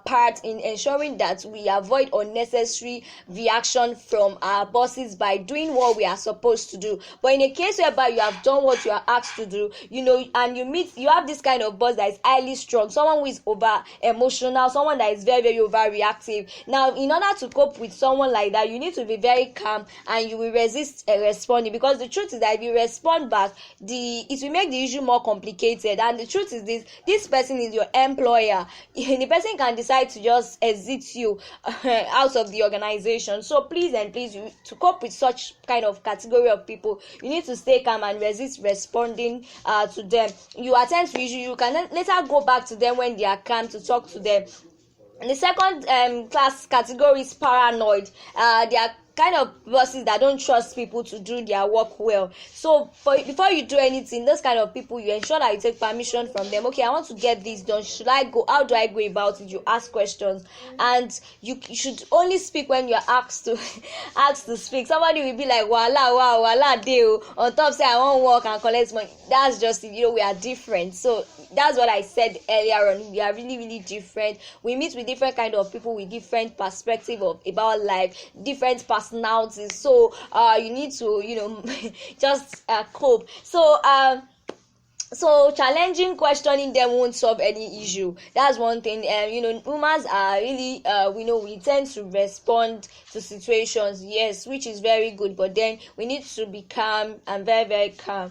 part in ensuring that we avoid unnecessary reaction from our bosses by doing what we are supposed to do. But in a case whereby you have done what you are asked to do, and you have this kind of boss that is highly strong, someone who is over emotional, someone that is very very overreactive. Now, in order to cope with someone like that, you need to be very calm, and you will resist responding, because the truth is that if you respond back, it will make the issue more complicated. And the truth is this person is your employer. The person can decide to just exit you out of the organization. So please and please, to cope with such kind of category of people, you need to stay calm and resist responding to them. You attend to issue, you can later go back to them when they are calm to talk to them. And the second class category is paranoid. They are kind of bosses that don't trust people to do their work well. So before you do anything, those kind of people, you ensure that you take permission from them. Okay, I want to get this done. Should I go? How do I go about it? You ask questions, and you should only speak when you're asked to asked to speak. Somebody will be like, wala deal on top, say I won't work and collect money. That's just it. We are different. So that's what I said earlier on. We are really really different. We meet with different kind of people with different perspective about life, different personalities. So you need to just cope. So challenging, questioning them won't solve any issue. That's one thing. Humans are really we tend to respond to situations, yes, which is very good, but then we need to be calm and very very calm.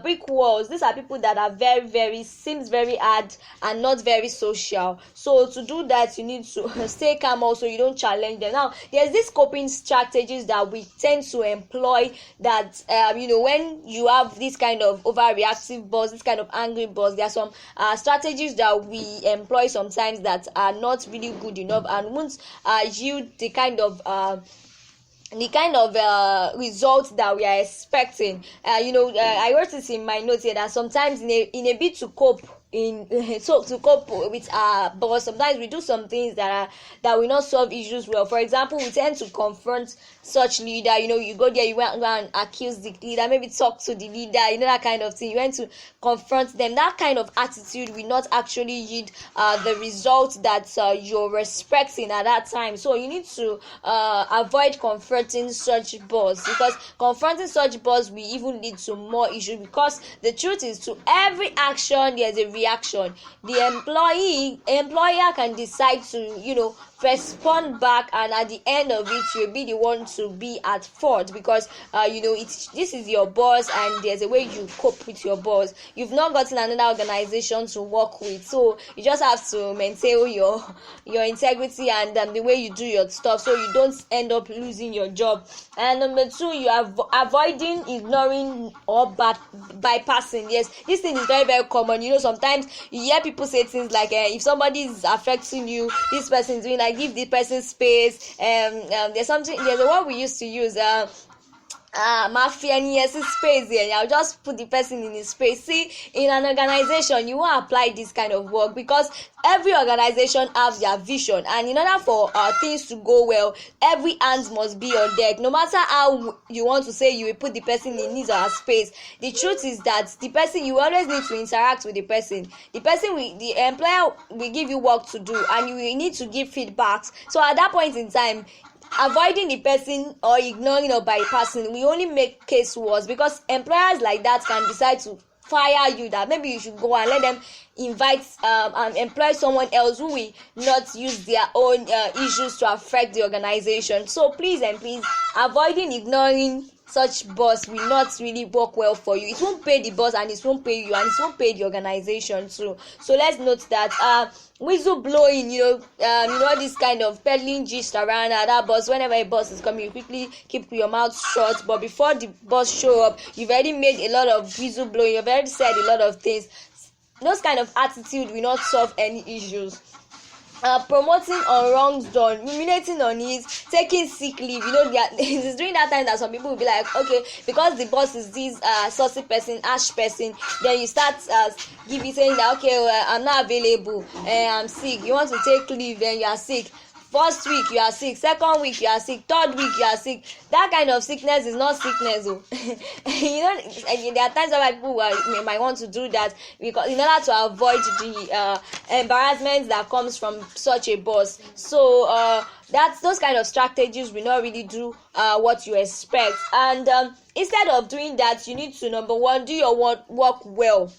Brick walls, these are people that are very very seems very hard and not very social. So to do that, you need to stay calm. Also, you don't challenge them. Now there's these coping strategies that we tend to employ, that when you have this kind of overreactive boss, this kind of angry boss, there are some strategies that we employ sometimes that are not really good enough and won't yield the kind of results that we are expecting. I wrote this in my notes here, that sometimes in a bit to cope to cope with our boss, sometimes we do some things that will not solve issues well. For example, we tend to confront such leader. You go there, you went and accuse the leader, maybe talk to the leader, that kind of thing. You went to confront them. That kind of attitude will not actually yield the result that you're expecting at that time. So you need to avoid confronting such boss, because confronting such boss will even lead to more issues. Because the truth is, to every action there's a reaction. The employer can decide to respond back, and at the end of it, you'll be the one to be at fault, because this is your boss, and there's a way you cope with your boss. You've not gotten another organization to work with, so you just have to maintain your integrity and the way you do your stuff, so you don't end up losing your job. And number two, you are avoiding, ignoring, or bypassing. Yes, this thing is very very common. Sometimes you hear people say things like, if somebody is affecting you, this person is doing, give the person space. There's a word we used to use, mafia, yes, space here. I'll just put the person in his space. See, in an organization, you won't apply this kind of work, because every organization has their vision, and in order for things to go well, every hand must be on deck. No matter how you want to say you will put the person in his or her space, the truth is that the person, you always need to interact with the person. The employer will give you work to do, and you will need to give feedbacks. So at that point in time, avoiding the person or ignoring or bypassing will only make case worse, because employers like that can decide to fire you, that maybe you should go and let them invite and employ someone else who will not use their own issues to affect the organization. So please and please, avoiding, ignoring such boss will not really work well for you. It won't pay the boss, and it won't pay you, and it won't pay the organization too. So let's note that whistle blowing, this kind of peddling gist around that boss. Whenever a boss is coming, you quickly keep your mouth shut, but before the boss show up, you've already made a lot of whistle blowing, you've already said a lot of things. Those kind of attitude will not solve any issues. Promoting on wrongs done, ruminating on it, taking sick leave. It's during that time that some people will be like, okay, because the boss is this saucy person, ash person, then you start saying that, okay, I'm not available, I'm sick. You want to take leave, then you are sick. first week you are sick, second week you are sick, third week you are sick. That kind of sickness is not sickness. There are times where people might want to do that because in order to avoid the embarrassment that comes from such a boss. So that's those kind of strategies will not really do what you expect. And instead of doing that, you need to, number one, do your work well.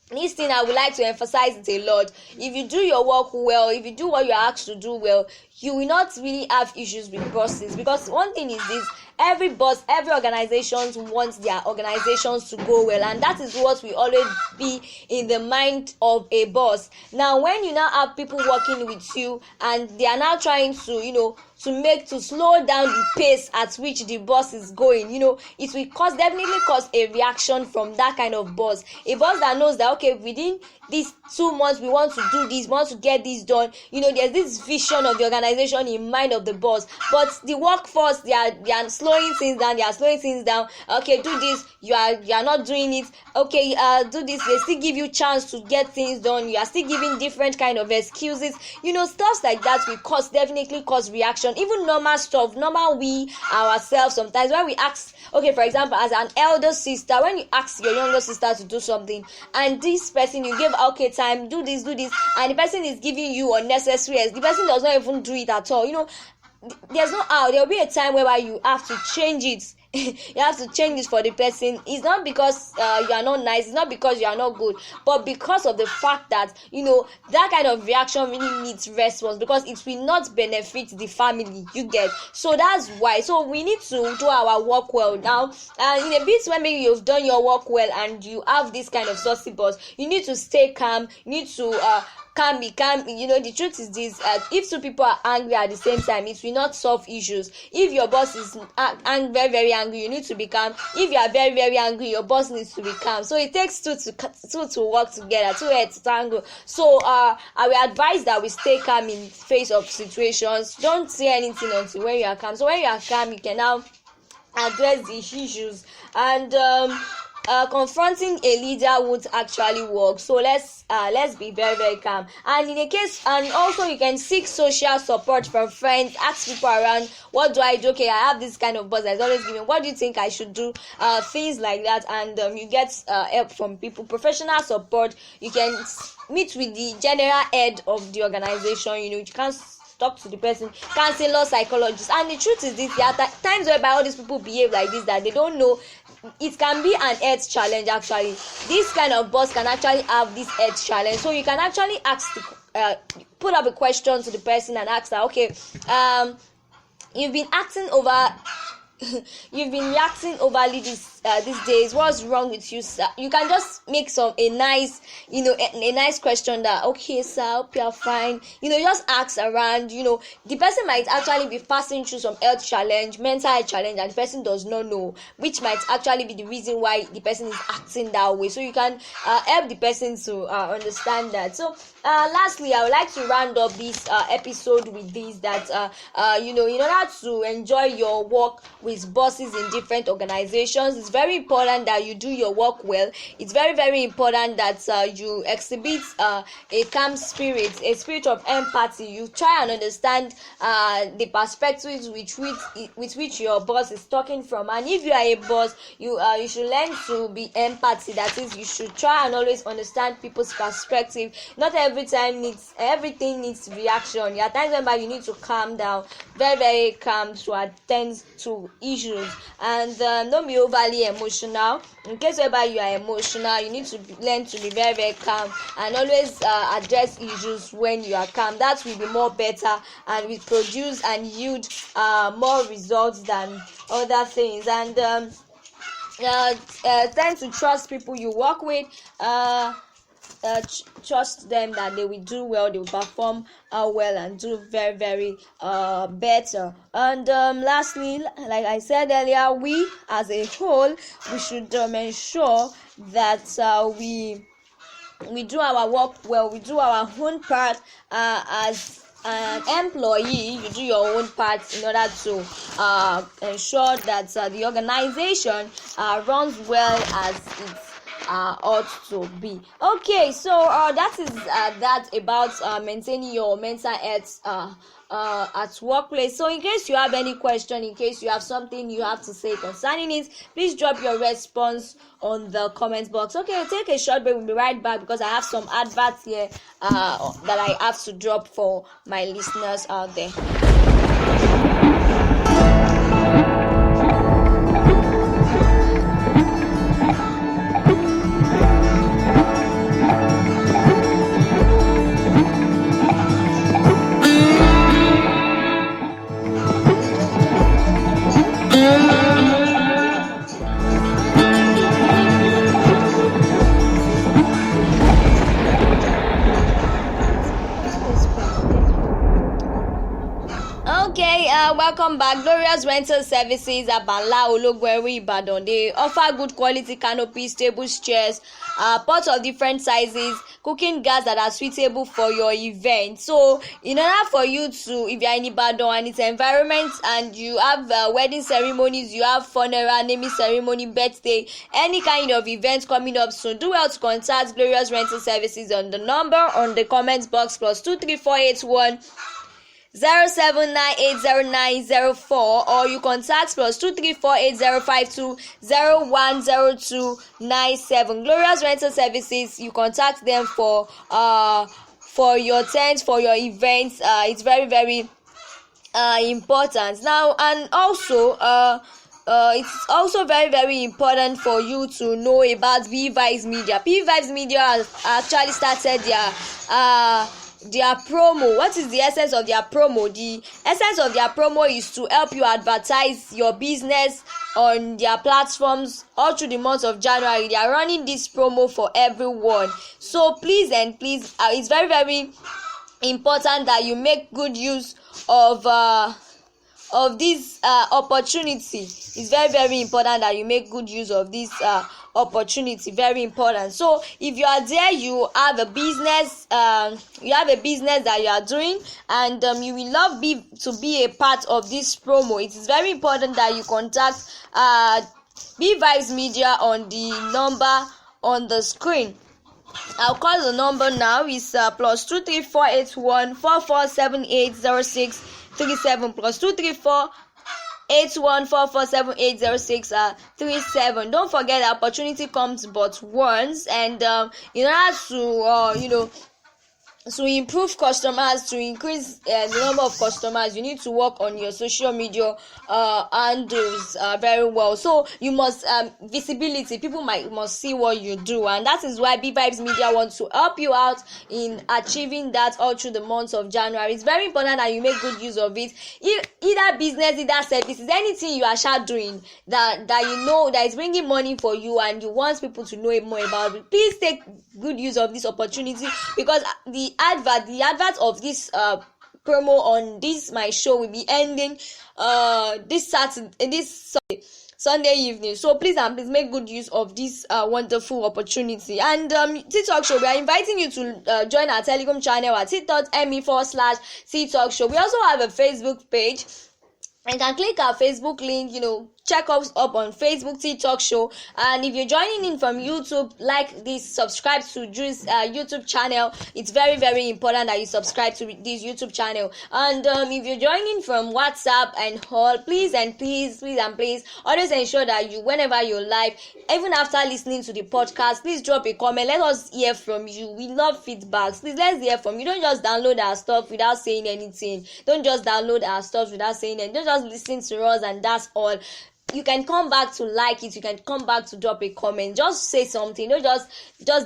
This thing I would like to emphasize it a lot. If you do your work well, if you do what you're asked to do well, you will not really have issues with bosses. Because one thing is this: every boss, every organization wants their organizations to go well, and that is what will always be in the mind of a boss. Now, when you now have people working with you and they are now trying to, to slow down the pace at which the boss is going, it will definitely cause a reaction from that kind of boss. A boss that knows that, okay, within these 2 months we want to do this, we want to get this done. There's this vision of the organization in mind of the boss, but the workforce, they are slowing things down. Okay, do this, you are not doing it. Okay, do this. They still give you chance to get things done. You are still giving different kind of excuses. Stuff like that will definitely cause reaction. Even normal stuff, we ourselves, sometimes when we ask, okay, for example, as an elder sister, when you ask your younger sister to do something, and this person you give, okay, time, do this, and the person is giving you unnecessary, the person does not even do it at all. There's no how. There will be a time where you have to change it. You have to change it for the person. It's not because you are not nice, it's not because you are not good, but because of the fact that that kind of reaction really needs response, because it will not benefit the family, you get. So that's why. So we need to do our work well. Now, in a bit when maybe you've done your work well and you have this kind of saucy boss, you need to stay calm. You need to be calm. The truth is this: if two people are angry at the same time, it will not solve issues. If your boss is very, very angry, you need to be calm. If you are very, very angry, your boss needs to be calm. So it takes two to work together, two heads to tangle. So I will advise that we stay calm in face of situations. Don't say anything until when you are calm. So when you are calm, you can now address the issues. And confronting a leader won't actually work. So let's be very, very calm. And in a case, and also you can seek social support from friends. Ask people around, what do I do? Okay, I have this kind of boss that's always giving, what do you think I should do? Things like that. And you get help from people. Professional support. You can meet with the general head of the organization. You can't talk to the person, counselor, psychologist. And the truth is this: there are times whereby all these people behave like this, that they don't know. It can be an health challenge. Actually, this kind of boss can actually have this health challenge. So you can actually put up a question to the person and ask her, okay, you've been acting over you've been reacting overly these days. What's wrong with you, sir? You can just make a nice question that, okay, sir, I hope you're fine. Just ask around. The person might actually be passing through some health challenge, mental health challenge, and the person does not know, which might actually be the reason why the person is acting that way. So you can help the person to understand that. So lastly, I would like to round up this episode with this, that in order to enjoy your work with bosses in different organizations, it's very important that you do your work well. It's very, very important that you exhibit a calm spirit, a spirit of empathy. You try and understand the perspectives with which your boss is talking from. And if you are a boss, you should learn to be empathy. That is, you should try and always understand people's perspective. Not everything needs reaction. There are times when you need to calm down, very, very calm, to attend to issues. And don't be overly emotional. In case whereby you are emotional, you need to learn to be very, very calm and always address issues when you are calm. That will be more better and will produce and yield more results than other things. And tend to trust people you work with. Trust them that they will do well, they will perform well and do very, very better. And lastly, like I said earlier, we as a whole, we should ensure that we do our work well. We do our own part. As an employee, you do your own part in order to ensure that the organization runs well as ought to be. Okay, so that is that about maintaining your mental health at workplace. So in case you have any question, in case you have something you have to say concerning it, please drop your response on the comment box. Okay, we'll take a short break. We'll be right back because I have some adverts here that I have to drop for my listeners out there. Okay, welcome back. Glorious Rental Services at Banla Ologweri Ibadan. They offer good quality canopies, tables, chairs, pots of different sizes, cooking gas that are suitable for your event. So, in order for you to, if you are in Ibadan and it's environment and you have wedding ceremonies, you have funeral, naming ceremony, birthday, any kind of event coming up soon, do well to contact Glorious Rental Services on the number on the comments box +23481 079809004, or you contact +2348052010297. Glorious Rental Services, you contact them for your tent, for your events. It's very very important now. And also it's also very very important for you to know about Vibes Media. Vibes Media has actually started their promo. What is the essence of their promo? The essence of their promo is to help you advertise your business on their platforms all through the month of January. They are running this promo for everyone. So please and please, it's very very important that you make good use of this opportunity. It's very very important that you make good use of this opportunity. Very important. So if you are there, you have a business that you are doing, and you will love to be a part of this promo. It is very important that you contact Vibes Media on the number on the screen. I'll call the number now. Is +2348144780637 +2348144780637. Don't forget, the opportunity comes but once, and in order to improve customers, to increase the number of customers, you need to work on your social media handles very well. So you must visibility. People must see what you do, and that is why Vibes Media wants to help you out in achieving that all through the months of January. It's very important that you make good use of it. Either business, either services, anything you are doing that you know that is bringing money for you and you want people to know more about it, please take good use of this opportunity, because the advert of this promo on this my show will be ending this Sunday evening. So please and please make good use of this wonderful opportunity. And TikTok show, we are inviting you to join our Telegram channel at t.me/TikTok show. We also have a Facebook page. You can click our Facebook link, check us up on Facebook TikTok show. And if you're joining in from YouTube, like this, subscribe to Drew's YouTube channel. It's very very important that you subscribe to this YouTube channel. And if you're joining from WhatsApp and all, please always ensure that you, whenever you're live, even after listening to the podcast, please drop a comment. Let us hear from you. We love feedbacks. Please, let's hear from you. Don't just download our stuff without saying anything. Don't just download our stuff without saying anything. Don't just listen to us and that's all. You can come back to like it. You can come back to drop a comment. Just say something. Don't just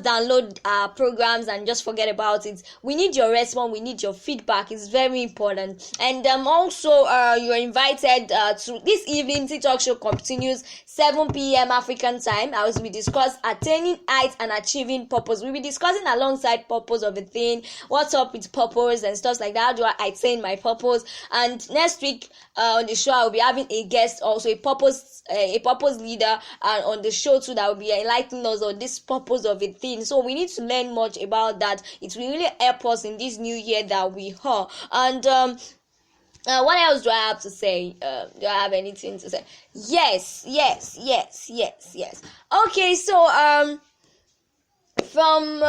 download our programs and just forget about it. We need your response. We need your feedback. It's very important. And also you're invited to this evening. TikTok show continues 7 p.m. African time. I will be discussing attaining height and achieving purpose. We'll be discussing alongside purpose of a thing. What's up with purpose and stuff like that. How do I attain my purpose? And next week on the show, I will be having a guest, also a purpose leader, and on the show too, that will be enlightening us on this purpose of a thing. So we need to learn much about that. It will really help us in this new year that we have. And what else do I have to say? Do I have anything to say? Yes. Okay, so from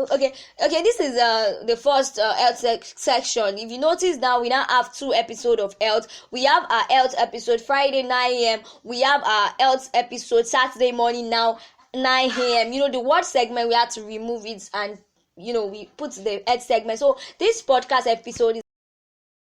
okay, this is the first health section. If you notice now, we now have two episodes of health. We have our health episode Friday 9 a.m. We have our health episode Saturday morning now 9 a.m. The word segment, we had to remove it, and we put the health segment. So this podcast episode is